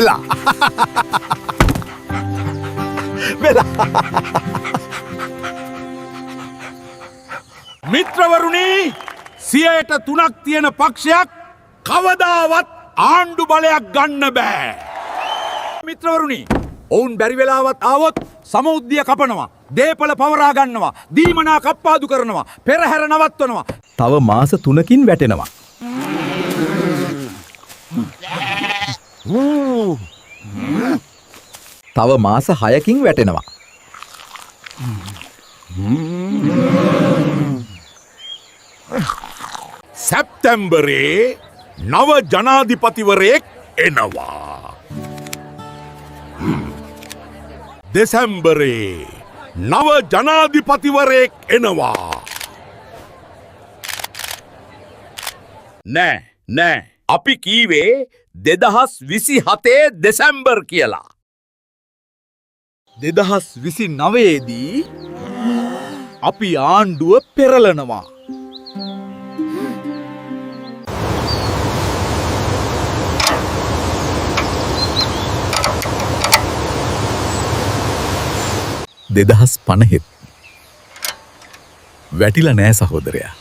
වෙලා මිත්‍රවරුනි 3% තියෙන පක්ෂයක් කවදාවත් ආණ්ඩු බලයක් ගන්න බෑ. මිත්‍රවරුනි ඔවුන් බැරි වෙලාවත් ආවොත් සමෘද්ධිය කපනවා, දේපල පවරා ගන්නවා, දීමනා කප්පාදු කරනවා, පෙරහැර නවත්වනවා. තව මාස 3කින් වැටෙනවා. තව මාස 6කින් වැටෙනවා. සැප්තැම්බරේ නව ජනාධිපතිවරයෙක් එනවා. දෙසැම්බරේ නව ජනාධිපතිවරයෙක් එනවා. නෑ අපි කීවේ 2027 දෙසැම්බර් කියලා. 2029 දී අපි ආණ්ඩුව පෙරලනවා. දෙදහස් 50 වැටිලා නෑ සහෝදරයා.